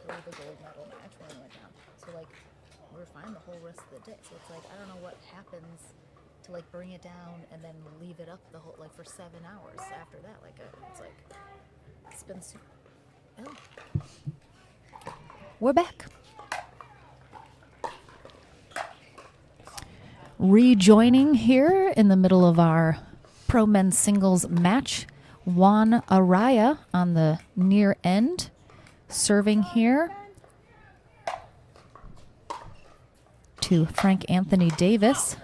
for the gold medal match when we went down. So like we were fine the whole rest of the day. So it's like I don't know what happens to like bring it down and then leave it up the whole like for 7 hours after that. Like it's like it's been super. Oh. We're back. Rejoining here in the middle of our pro men's singles match, Juan Araya on the near end, serving here to Frank Anthony Davis.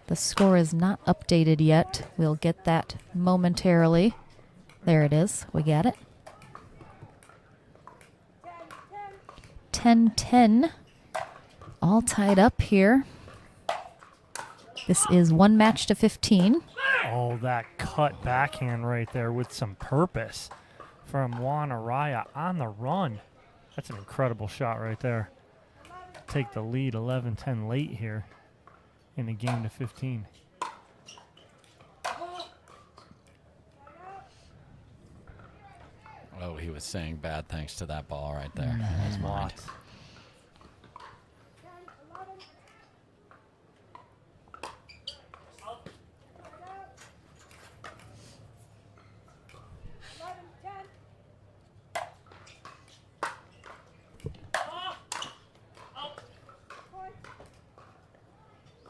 The score is not updated yet. We'll get that momentarily. There it is. We got it. 10-10. All tied up here. This is 1 match to 15. Oh, that cut backhand right there with some purpose from Juan Araya on the run. That's an incredible shot right there. Take the lead 11-10 late here in the game to 15. Oh, he was saying bad things to that ball right there in his mind.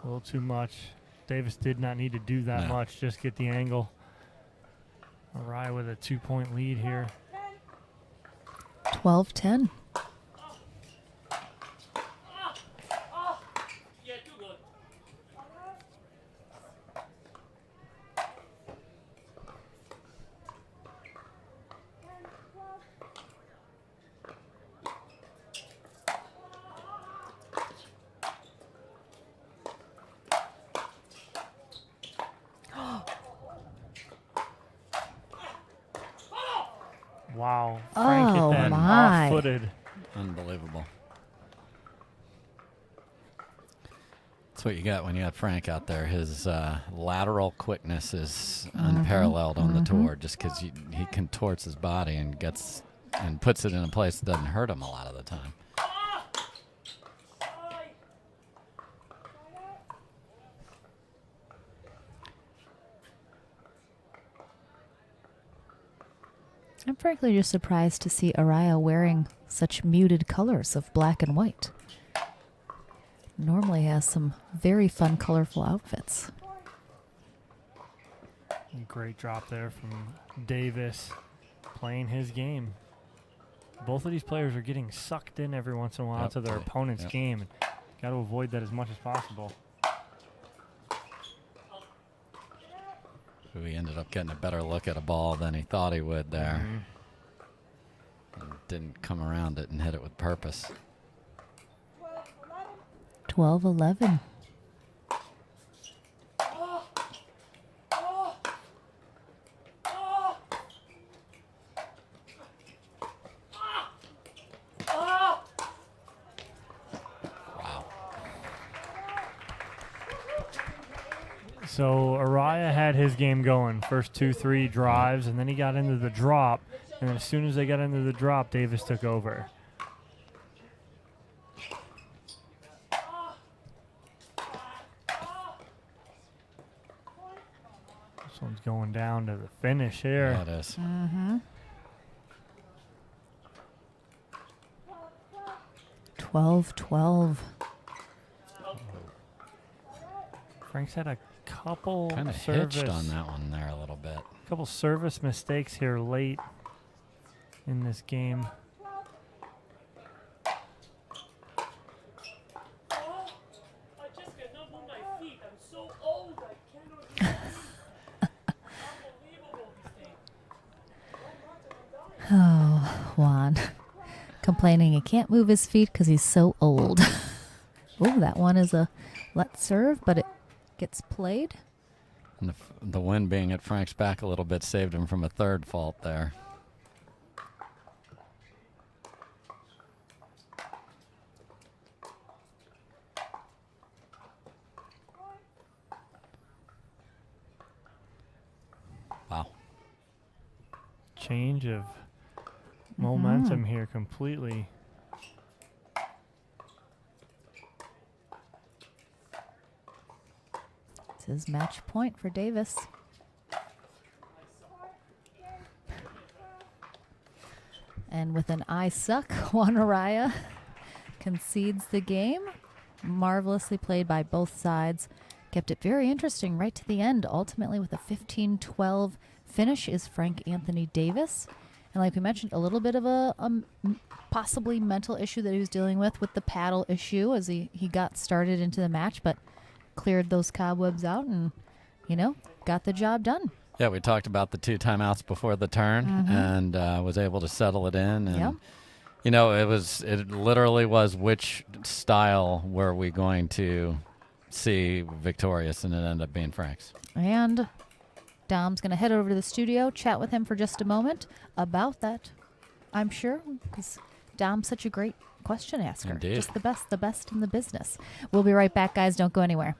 A little too much. Davis did not need to do that much. Just get the angle. Araya with a 2-point lead here. 12-10. Wow. Frank hit that off-footed. Unbelievable. That's what you got when you have Frank out there. His lateral quickness is unparalleled on the tour, just because he contorts his body and puts it in a place that doesn't hurt him a lot of the time. I'm frankly just surprised to see Araya wearing such muted colors of black and white. Normally has some very fun, colorful outfits. Great drop there from Davis, playing his game. Both of these players are getting sucked in every once in a while to their opponent's game. Got to avoid that as much as possible. He ended up getting a better look at a ball than he thought he would there. And didn't come around it and hit it with purpose. 12-11. So Araya had his game going, first 2-3 drives, and then he got into the drop. And then as soon as they got into the drop, Davis took over. This one's going down to the finish here. Yeah, it is. 12-12. Frank's had a couple kind of hitched on that one there a little bit. A couple service mistakes here late in this game. Oh, Juan. Complaining he can't move his feet because he's so old. Oh, that one is a let serve, but it gets played. And the wind being at Frank's back a little bit saved him from a third fault there. Wow. Change of momentum here completely. is match point for Davis. And with an I suck, Juan Araya concedes the game. Marvelously played by both sides. Kept it very interesting right to the end. Ultimately, with a 15-12 finish is Frank Anthony Davis. And like we mentioned, a little bit of a possibly mental issue that he was dealing with the paddle issue as he got started into the match, but cleared those cobwebs out and, got the job done. Yeah, we talked about the 2 timeouts before the turn and was able to settle it in. And, it literally was which style were we going to see victorious, and it ended up being Frank's. And Dom's going to head over to the studio, chat with him for just a moment about that, I'm sure, because Dom's such a great question asker. Indeed. Just the best in the business. We'll be right back, guys. Don't go anywhere.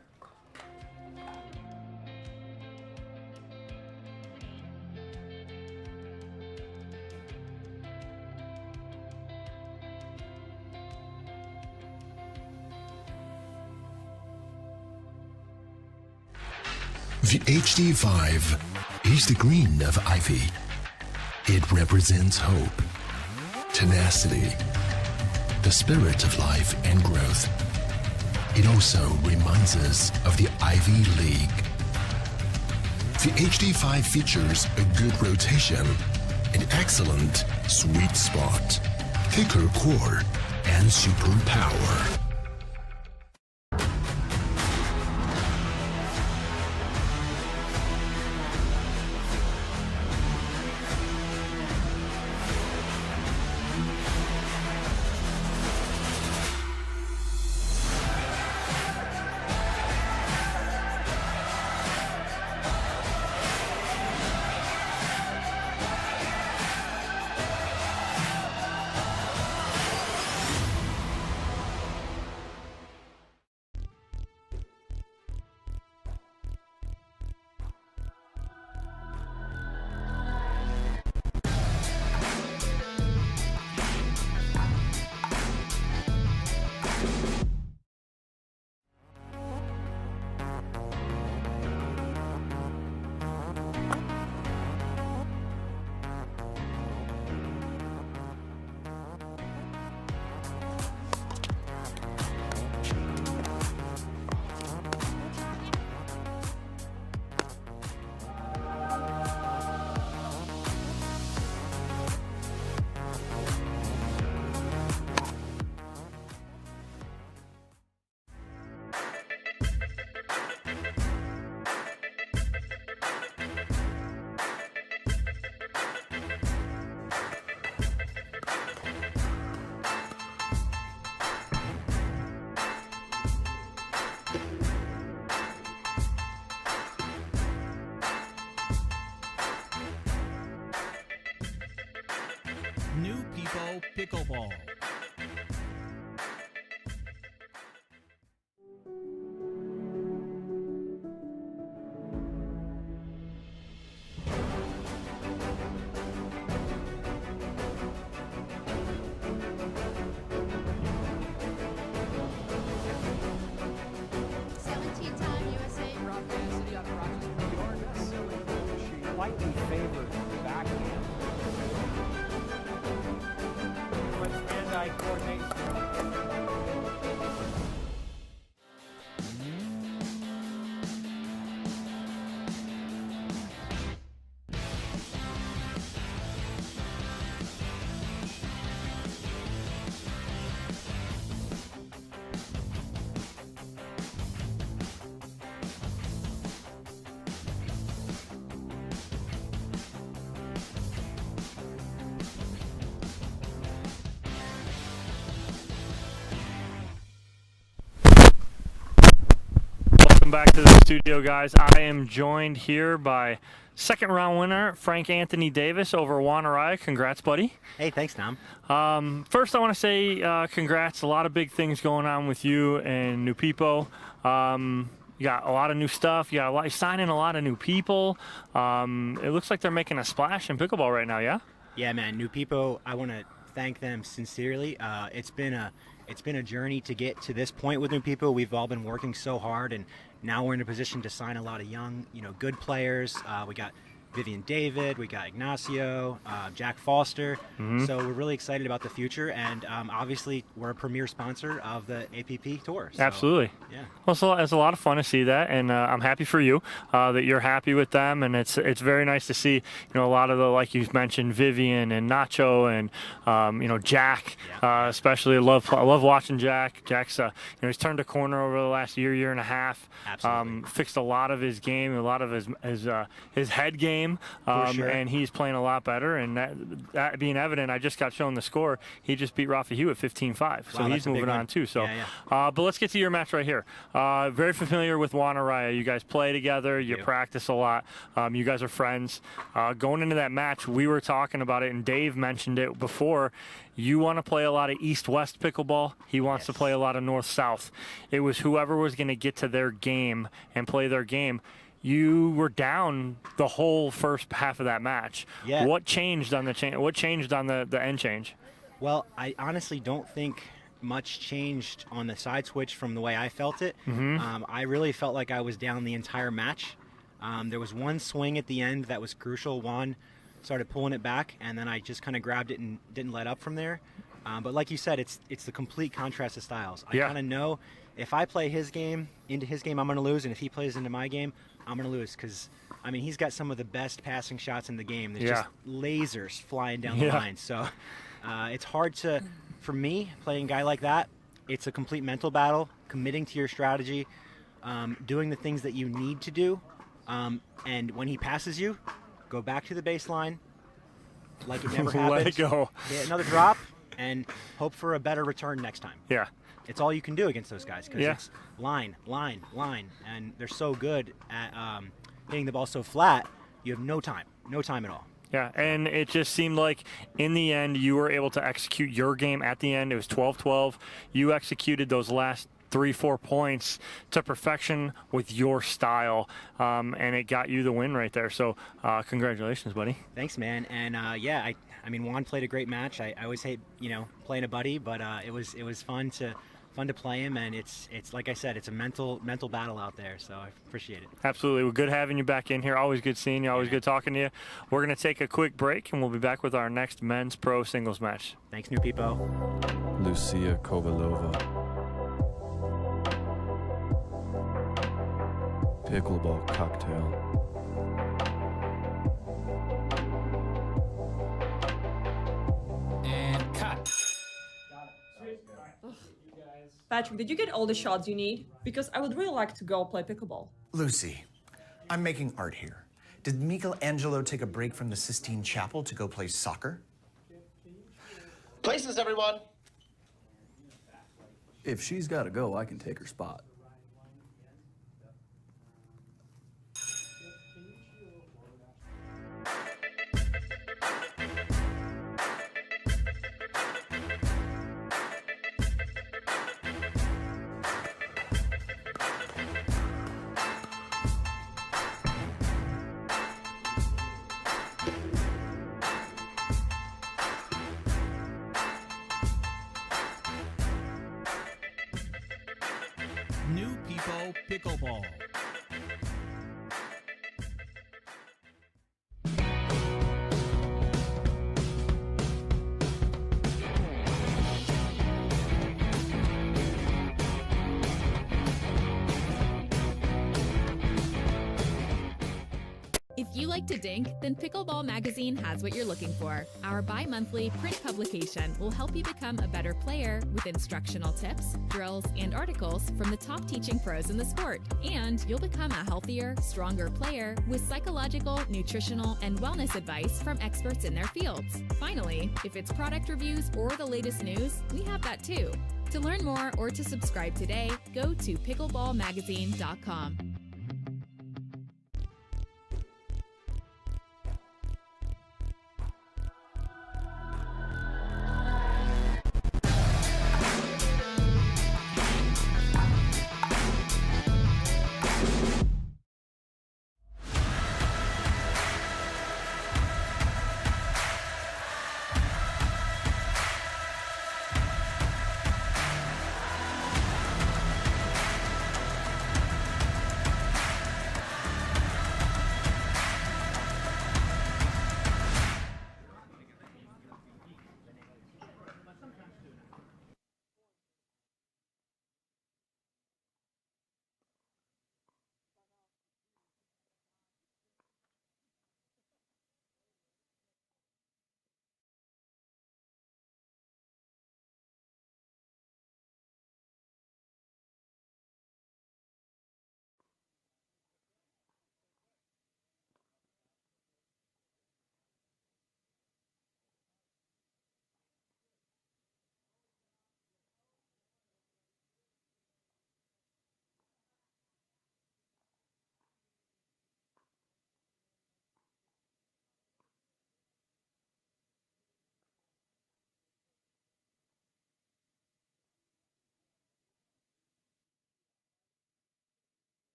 The HD5 is the green of ivy. It represents hope, tenacity, the spirit of life and growth. It also reminds us of the Ivy League. The HD5 features a good rotation, an excellent sweet spot, thicker core, and super power. New People Pickleball. Slightly favored backhand. Hand-eye coordination. Welcome back to the studio, guys. I am joined here by second round winner Frank Anthony Davis over Juan Araya. Congrats, buddy. Hey, thanks, Tom. First, I want to say congrats. A lot of big things going on with you and New People. You got a lot of new stuff. You're signing a lot of new people. It looks like they're making a splash in pickleball right now, yeah? Yeah, man, New People, I want to thank them sincerely. It's been a journey to get to this point with New People. We've all been working so hard, and now we're in a position to sign a lot of young, good players. We got Vivian David, we got Ignacio, Jack Foster. So we're really excited about the future, and obviously we're a premier sponsor of the APP Tour. So, Absolutely. Yeah. Well, so it's a lot of fun to see that, and I'm happy for you that you're happy with them, and it's very nice to see a lot of the, like you mentioned, Vivian and Nacho and Jack, especially. I love watching Jack. Jack's he's turned a corner over the last year and a half. Absolutely. Fixed a lot of his game, a lot of his head game. Sure. And he's playing a lot better, and that being evident, I just got shown the score. He just beat Rafa Hewitt 15-5, so he's moving on too. So, but let's get to your match right here. Very familiar with Juan Araya. You guys play together, you practice a lot, you guys are friends. Going into that match, we were talking about it, and Dave mentioned it before. You want to play a lot of east-west pickleball. He wants to play a lot of north-south. It was whoever was going to get to their game and play their game. You were down the whole first half of that match. Yeah. What changed on What changed on the end change? Well, I honestly don't think much changed on the side switch from the way I felt it. I really felt like I was down the entire match. There was one swing at the end that was crucial. Juan started pulling it back, and then I just kind of grabbed it and didn't let up from there. But like you said, it's the complete contrast of styles. I kind of know if I play his game into his game, I'm going to lose, and if he plays into my game, I'm going to lose, because, he's got some of the best passing shots in the game. There's just lasers flying down the line. So it's hard for me, playing a guy like that, it's a complete mental battle, committing to your strategy, doing the things that you need to do. And when he passes you, go back to the baseline like it never happened. Let it go. Get another drop, and hope for a better return next time. Yeah. It's all you can do against those guys, because it's line, and they're so good at hitting the ball so flat. You have no time at all. Yeah, and it just seemed like in the end you were able to execute your game at the end. It was 12-12. You executed those last 3-4 points to perfection with your style, and it got you the win right there. So congratulations, buddy. Thanks, man. And Juan played a great match. I always hate playing a buddy, but it was fun to play him, and it's like I said, it's a mental battle out there, so I appreciate it. Absolutely. Well, good having you back in here. Always good seeing you. Always good talking to you. We're going to take a quick break, and we'll be back with our next men's pro singles match. Thanks, New People. Lucia Kovalova. Pickleball cocktail. And cut. Patrick, did you get all the shots you need? Because I would really like to go play pickleball. Lucy, I'm making art here. Did Michelangelo take a break from the Sistine Chapel to go play soccer? Places, everyone. If she's got to go, I can take her spot. New People Pickleball. If you like to dink, then Pickleball Magazine has what you're looking for. Our bi-monthly print publication will help you become a better player with instructional tips, drills, and articles from the top teaching pros in the sport. And you'll become a healthier, stronger player with psychological, nutritional, and wellness advice from experts in their fields. Finally, if it's product reviews or the latest news, we have that too. To learn more or to subscribe today, go to pickleballmagazine.com.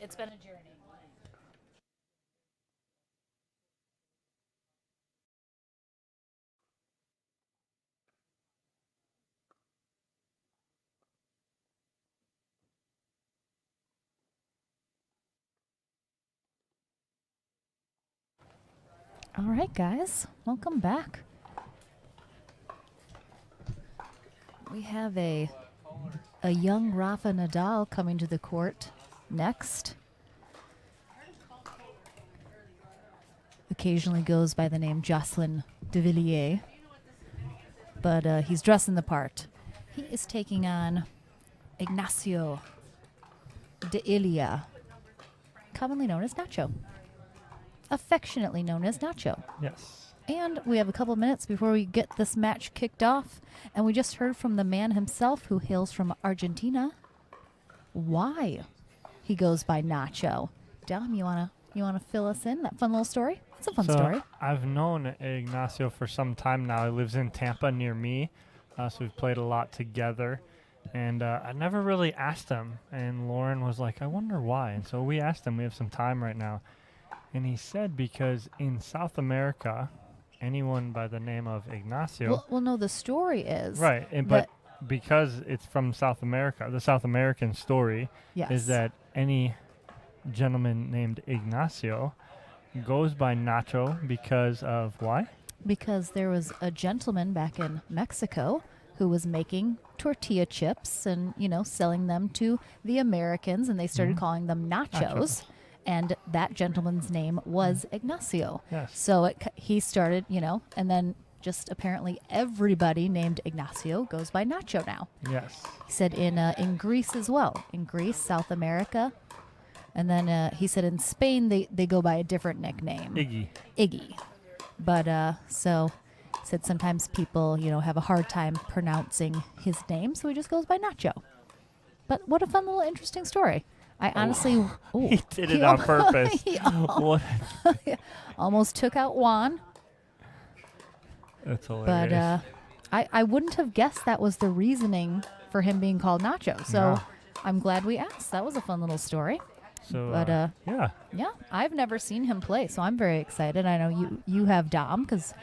It's been a journey. All right, guys, welcome back. We have a young Rafa Nadal coming to the court next. Occasionally goes by the name Jocelyn de Villiers, but he's dressing the part. He is taking on Ignacio de Ilia, commonly known as Nacho. Affectionately known as Nacho. Yes. And we have a couple minutes before we get this match kicked off. And we just heard from the man himself who hails from Argentina why he goes by Nacho. Dom, you wanna fill us in that fun little story? It's a fun story. I've known Ignacio for some time now. He lives in Tampa near me, so we've played a lot together. And I never really asked him. And Lauren was like, I wonder why. And so we asked him. We have some time right now. And he said because in South America, anyone by the name of Ignacio... Well, no, the story is... Right, but because it's from South America, the South American story is that any gentleman named Ignacio goes by Nacho because of why? Because there was a gentleman back in Mexico who was making tortilla chips and, selling them to the Americans, and they started calling them nachos. And that gentleman's name was Ignacio. Yes. So he started, and then just apparently everybody named Ignacio goes by Nacho now. Yes. He said in Greece as well. In Greece, South America. And then he said in Spain they go by a different nickname. Iggy. But so he said sometimes people, have a hard time pronouncing his name, so he just goes by Nacho. But what a fun little interesting story. I honestly... he did it on purpose. What? Almost took out Juan. That's hilarious. But I wouldn't have guessed that was the reasoning for him being called Nacho. So I'm glad we asked. That was a fun little story. So, but yeah, I've never seen him play, so I'm very excited. I know you have Dom because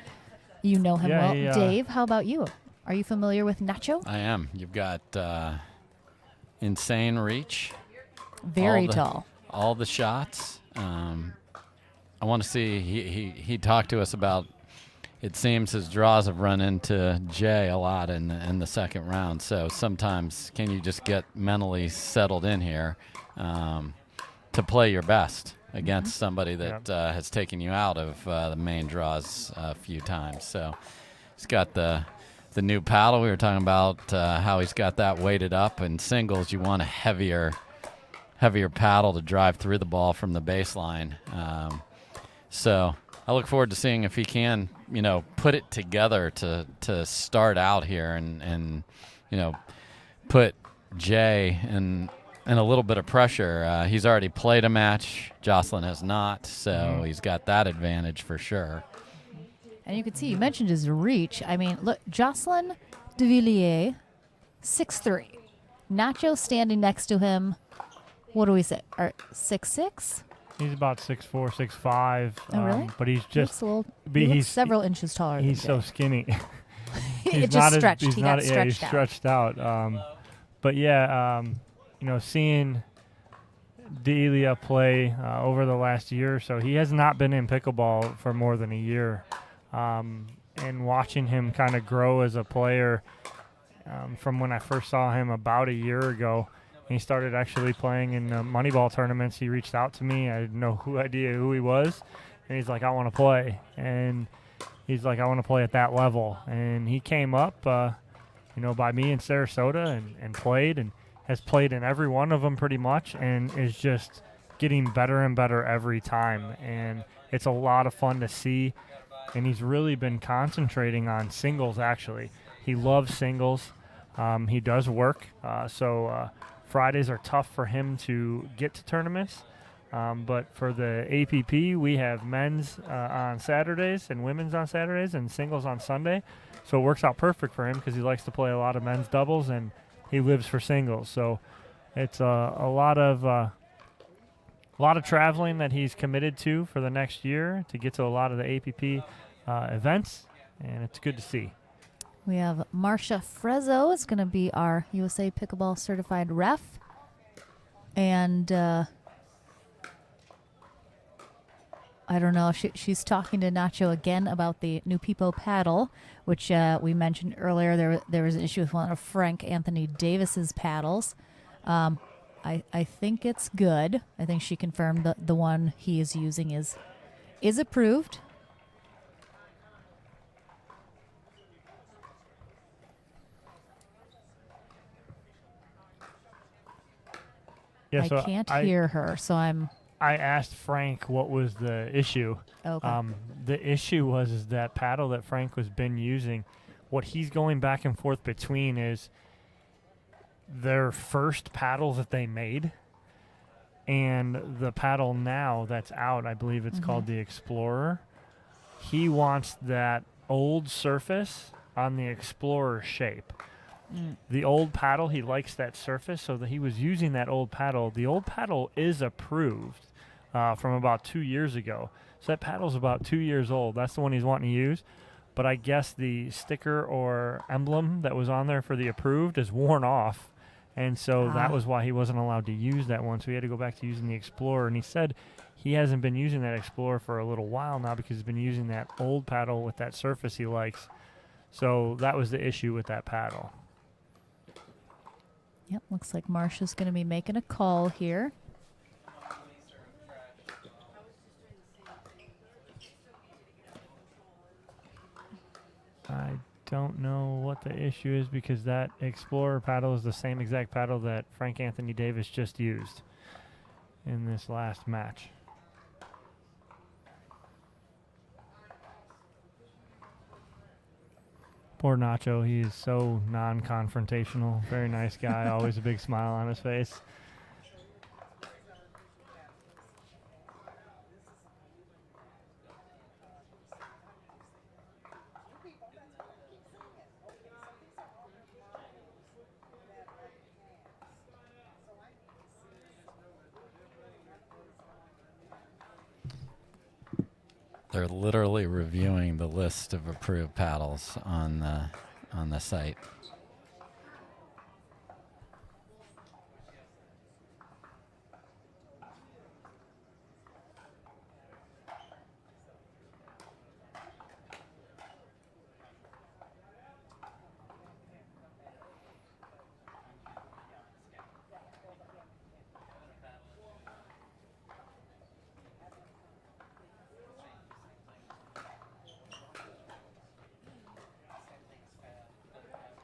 you know him well. Dave, how about you? Are you familiar with Nacho? I am. You've got insane reach. Very tall. All the shots. I want to see. He talked to us about. It seems his draws have run into Jay a lot in the second round. So sometimes, can you just get mentally settled in here to play your best against somebody that has taken you out of the main draws a few times? So he's got the new paddle. We were talking about how he's got that weighted up. In singles, you want a heavier paddle to drive through the ball from the baseline. So I look forward to seeing if he can, put it together to start out here and put Jay in a little bit of pressure. He's already played a match. Jocelyn has not, so he's got that advantage for sure. And you can see, you mentioned his reach. I mean, look, Jocelyn de Villiers, 6'3". Nacho standing next to him. What do we say? 6'6"? He's about 6'4", 6'5". Oh, really? But he's just... He looks several inches taller than He's so skinny. It just stretched. He got stretched out. He's stretched out. But yeah, seeing Delia play over the last year or so, he has not been in pickleball for more than a year. And watching him kind of grow as a player from when I first saw him about a year ago, he started actually playing in Moneyball tournaments. He reached out to me. I had no idea who he was. And he's like, I want to play. And he's like, I want to play at that level. And he came up, by me in Sarasota and played and has played in every one of them pretty much and is just getting better and better every time. And it's a lot of fun to see. And he's really been concentrating on singles, actually. He loves singles. He does work. So Fridays are tough for him to get to tournaments. But for the APP, we have men's on Saturdays and women's on Saturdays and singles on Sunday. So it works out perfect for him because he likes to play a lot of men's doubles and he lives for singles. So it's a lot of a lot of traveling that he's committed to for the next year to get to a lot of the APP events, and it's good to see. We have Marcia Frezzo is going to be our USA Pickleball Certified Ref. And I don't know if she's talking to Nacho again about the new Pipo paddle, which we mentioned earlier. There was an issue with one of Frank Anthony Davis's paddles. I think it's good. I think she confirmed that the one he is using is approved. Yeah, I so can't hear her, so I asked Frank what was the issue. Okay. The issue was that paddle that Frank was been using, what he's going back and forth between is their first paddle that they made and the paddle now that's out. I believe it's called the Explorer. He wants that old surface on the Explorer shape. The old paddle, he likes that surface, so that he was using that old paddle. The old paddle is approved from about 2 years ago. So that paddle's about 2 years old. That's the one he's wanting to use. But I guess the sticker or emblem that was on there for the approved is worn off. And so that was why he wasn't allowed to use that one. So he had to go back to using the Explorer. And he said he hasn't been using that Explorer for a little while now because he's been using that old paddle with that surface he likes. So that was the issue with that paddle. Yep, looks like Marcia's going to be making a call here. I don't know what the issue is because that Explorer paddle is the same exact paddle that Frank Anthony Davis just used in this last match. Poor Nacho, he is so non-confrontational. Very nice guy, always a big smile on his face. They're literally reviewing the list of approved paddles on the site.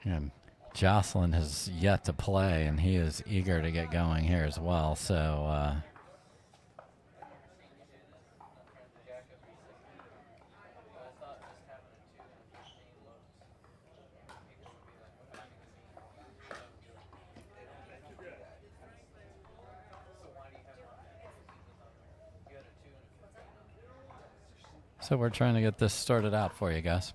And Jocelyn has yet to play, and he is eager to get going here as well. So we're trying to get this started out for you guys.